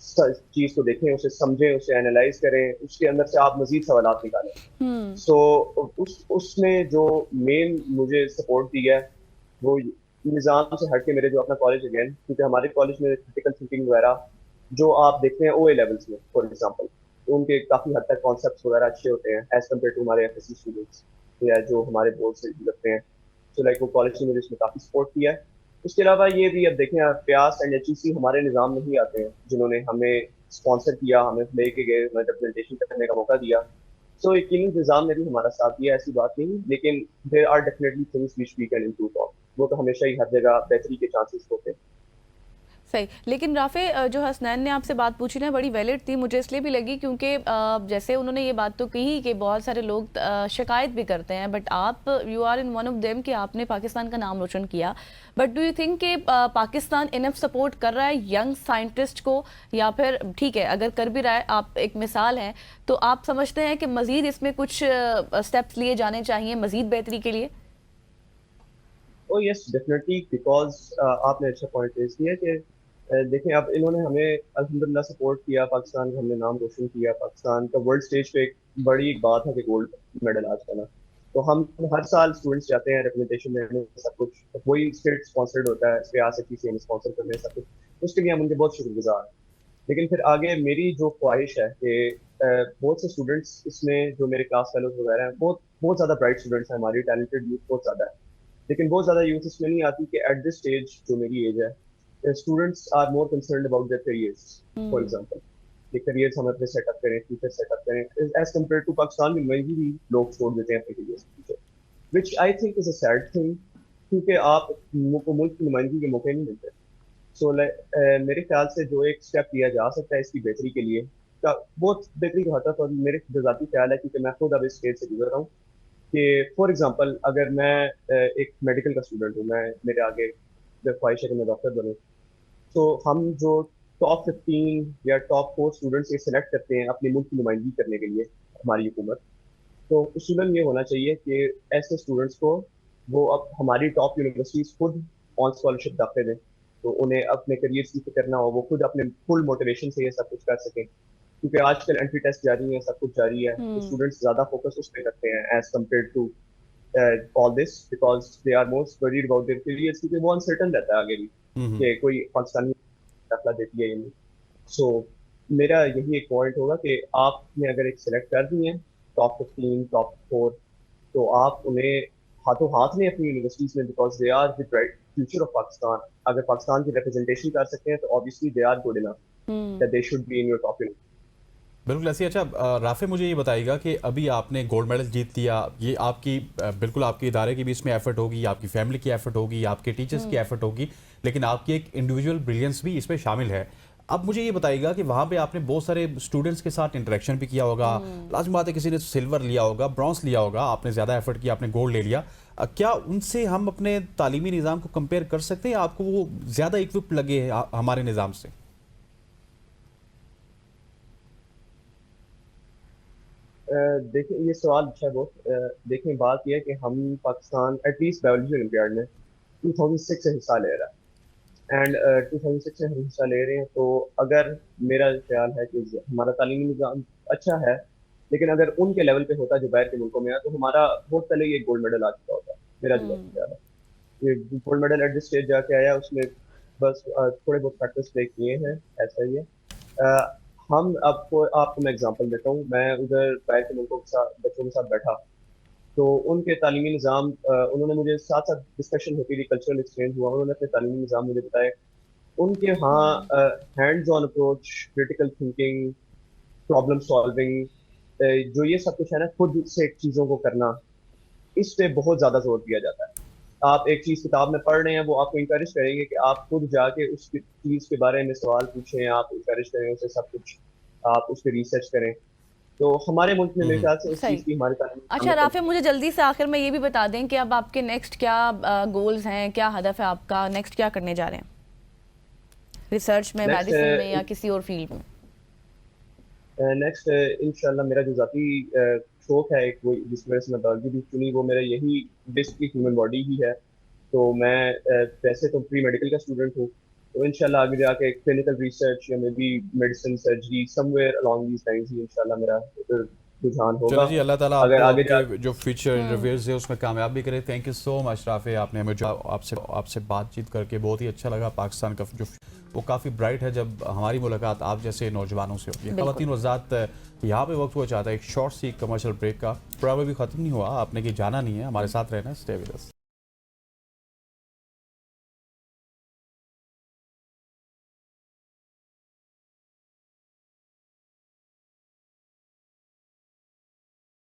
چیز کو دیکھیں, اسے سمجھیں, اسے اینالائز کریں, اس کے اندر سے آپ مزید سوالات نکالیں. سو اس نے جو مین مجھے سپورٹ دیا ہے وہ نظام سے ہٹ کے میرے جو اپنا کالج اگین, کیونکہ ہمارے کالج میں کریٹیکل تھنکنگ وغیرہ جو آپ دیکھتے ہیں او اے لیولس میں فار ایگزامپل, تو ان کے کافی حد تک کانسیپٹس وغیرہ اچھے ہوتے ہیں ایز کمپیئر ٹو ہمارے ایف ایس سی اسٹوڈنٹس یا جو ہمارے بورڈ سے لگتے ہیں. سو لائک وہ کالج نے مجھے اس میں کافی سپورٹ کیا ہے. اس کے علاوہ یہ بھی اب دیکھیں پیاس اینڈ ایچ ای سی ہمارے نظام میں ہی آتے ہیں جنہوں نے ہمیں اسپانسر کیا, ہمیں لے کے گئے, ہمیں ریپرزنٹیشن کرنے کا موقع دیا. سو یقینی نظام نے بھی ہمارا ساتھ دیا, ایسی بات نہیں, لیکن there are definitely things which we can improve on. وہ تو ہمیشہ ہی ہر جگہ بہتری کے چانسز ہوتے ہیں. صحیح. لیکن رافع, جو حسنین نے آپ سے بات پوچھی نا بڑی ویلڈ تھی, مجھے اس لیے بھی لگی کیونکہ جیسے انہوں نے یہ بات تو کہی کہ بہت سارے لوگ شکایت بھی کرتے ہیں, بٹ آپ you are in one of them کہ آپ نے پاکستان کا نام روشن کیا. بٹ ڈو یو تھنک کہ پاکستان انف سپورٹ کر رہا ہے ینگ سائنٹسٹ کو, یا پھر ٹھیک ہے اگر کر بھی رہا ہے, آپ ایک مثال ہیں, تو آپ سمجھتے ہیں کہ مزید اس میں کچھ اسٹیپس لیے جانے چاہیے مزید بہتری کے لیے؟ او یس ڈیفینیٹلی, بیکاز آپ نے اچھا پوائنٹ ریز کیا کہ دیکھیں اب انہوں نے ہمیں الحمدللہ سپورٹ کیا, پاکستان کا ہم نے نام روشن کیا, پاکستان کا ورلڈ اسٹیج پہ ایک بڑی بات ہے کہ گولڈ میڈل آج کا نا. تو ہم ہر سال اسٹوڈنٹس جاتے ہیں ریپرزنٹیشن میں, سب کچھ وہی اسٹیٹ اسپانسرڈ ہوتا ہے, ریاستی سے اسپانسر کرنے سب کچھ, اس کے لیے ہم ان کے بہت شکر گزار ہیں. لیکن پھر آگے میری جو خواہش ہے کہ بہت سے اسٹوڈنٹس اس میں جو میرے کلاس فیلوز وغیرہ ہیں, بہت زیادہ برائٹ اسٹوڈنٹس ہیں, ہماری ٹیلنٹڈ یوتھ بہت زیادہ ہے, لیکن بہت زیادہ یوتھ اس میں نہیں آتی کہ ایٹ دس اسٹیج جو میری ایج ہے, students are more concerned about their careers. For example یہ کیریئرس ہم اپنے سیٹ اپ کریں, فیوچر سیٹ اپ کریں, ایز کمپیئر ٹو پاکستان میں مہنگی بھی لوگ چھوڑ دیتے ہیں اپنے کیریئرس کے پیچھے, which I think is a sad thing, کیونکہ آپ کو ملک کی نمائندگی کے موقع نہیں ملتے. سو میرے خیال سے جو ایک اسٹیپ لیا جا سکتا ہے اس کی بہتری کے لیے, بہت بہتری کا ہوتا ہے, اور میرے ذاتی خیال ہے کیونکہ میں خود اب اس اسٹیج سے گزر رہا ہوں کہ فار ایگزامپل اگر میں ایک میڈیکل کا اسٹوڈنٹ ہوں, میرے آگے خواہش ہے کہ میں ڈاکٹر بنوں, تو ہم جو ٹاپ 15 یا ٹاپ 4 اسٹوڈنٹس یہ سلیکٹ کرتے ہیں اپنے ملک کی نمائندگی کرنے کے لیے ہماری حکومت, تو اصولاً یہ ہونا چاہیے کہ ایسے اسٹوڈنٹس کو وہ اب ہماری ٹاپ یونیورسٹیز خود آن اسکالرشپ داخلے دیں, تو انہیں اپنے کریئرس کی فکر نہ ہو, وہ خود اپنے فل موٹیویشن سے یہ سب کچھ کر سکیں, کیونکہ آج کل انٹری ٹیسٹ جاری ہیں, سب کچھ جاری ہے, تو اسٹوڈنٹس زیادہ فوکس اس پہ کرتے ہیں as compare to all this because they are most worried about their careers, کیونکہ وہ uncertain رہتا ہے آگے بھی کہ کوئی پاکستانی داخلہ دیتی ہے یا نہیں. سو میرا یہی ایک پوائنٹ ہوگا کہ آپ نے اگر ایک سلیکٹ کر دی ہیں ٹاپ 15 ٹاپ 4, تو آپ انہیں ہاتھوں ہاتھ لیں اپنی یونیورسٹیز میں, because they are the bright future of Pakistan. اگر پاکستان کی ریپرزنٹیشن کر سکتے ہیں تو obviously they are good enough that they should be in your top university. بالکل ایسی. اچھا رافع, مجھے یہ بتائیے گا کہ ابھی آپ نے گولڈ میڈل جیت لیا, یہ آپ کی بالکل آپ کے ادارے کی بھی اس میں ایفرٹ ہوگی, آپ کی فیملی کی ایفرٹ ہوگی, آپ کے ٹیچرز کی ایفرٹ ہوگی, لیکن آپ کی ایک انڈیویجول بریلینس بھی اس میں شامل ہے. اب مجھے یہ بتائیے گا کہ وہاں پہ آپ نے بہت سارے اسٹوڈنٹس کے ساتھ انٹریکشن بھی کیا ہوگا, لازم بات ہے کسی نے سلور لیا ہوگا, برانز لیا ہوگا, آپ نے زیادہ ایفرٹ کیا, آپ نے گولڈ لے لیا. کیا ان سے ہم اپنے تعلیمی نظام کو کمپیئر کر سکتے ہیں, آپ کو وہ زیادہ اکوپ لگے ہمارے نظام سے؟ دیکھیں یہ سوال اچھا ہے بہت. دیکھیں بات یہ ہے کہ ہم Pakistan at least biology olympiad میں 2006 سے حصہ لے رہا ہے, اینڈ 2006 سے ہم حصہ لے رہے ہیں. تو اگر میرا خیال ہے کہ ہمارا تعلیمی نظام اچھا ہے, لیکن اگر ان کے لیول پہ ہوتا جو باہر کے ملکوں میں ہے تو ہمارا بہت پہلے یہ گولڈ میڈل آ چکا ہوتا. میرا جو خیال ہے یہ gold medal at this stage جا کے آیا, اس میں بس تھوڑے بہت پریکٹس پلے کیے ہیں, ایسا ہی ہے. ہم آپ کو میں اگزامپل دیتا ہوں, میں ادھر باہر کے ملکوں کے ساتھ بچوں کے ساتھ بیٹھا, تو ان کے تعلیمی نظام انہوں نے مجھے ساتھ ساتھ ڈسکشن ہوتی تھی, کلچرل ایکسچینج ہوا, انہوں نے اپنے تعلیمی نظام مجھے بتائے. ان کے ہاں hands on approach, critical thinking, problem solving, جو یہ سب کچھ ہے نا, خود سے چیزوں کو کرنا, اس پہ بہت زیادہ زور دیا جاتا ہے. آپ ایک چیز کتاب میں پڑھ رہے ہیں, وہ آپ کو انکریج کریں گے کہ آپ خود جا کے اس چیز کے بارے میں سوال پوچھیں, آپ انکریج کریں اسے, سب کچھ آپ اس پہ ریسرچ کریں. تو ہمارے ملک میں میرے خیال سے اس چیز کی ہماری تعلیم. اچھا رافع, مجھے جلدی سے آخر میں یہ بھی بتا دیں کہ اب آپ کے نیکسٹ کیا گولز ہیں, کیا ہدف ہے آپ کا, نیکسٹ کیا کرنے جا رہے ہیں ریسرچ میں, میڈیسن میں, یا کسی اور فیلڈ میں؟ نیکسٹ انشاءاللہ میرا جو ذاتی شوق ہے ایک, وہ جس وجہ سے میں بایولوجی بھی چنی, وہ میرا یہی بیسکلی ہیومن باڈی ہی ہے. تو میں ویسے تو پری میڈیکل کا اسٹوڈنٹ ہوں, تو انشاءاللہ آگے جا کے کلینکل ریسرچ یا maybe medicine surgery somewhere along these lines ہی انشاءاللہ میرا رجحان ہوگا. چلو جی اللہ تعالیٰ آپ اگر کو آگے آپ جا کے جو فیوچر انٹرویوز ہے اس میں کامیاب بھی کرے. تھینک یو سو مچ رافع, آپ نے ہمیں جو آپ سے بات چیت کر کے بہت ہی اچھا لگا. پاکستان کا جو وہ کافی برائٹ ہے جب ہماری ملاقات آپ جیسے نوجوانوں سے ہوتی ہے. خواتین وزات یہاں پہ وقت ہوا چاہتا ہے ایک شارٹ سی کمرشل بریک کا. پروگرام بھی ختم نہیں ہوا, آپ نے کہ جانا نہیں ہے, ہمارے ساتھ رہنا. Stay with us.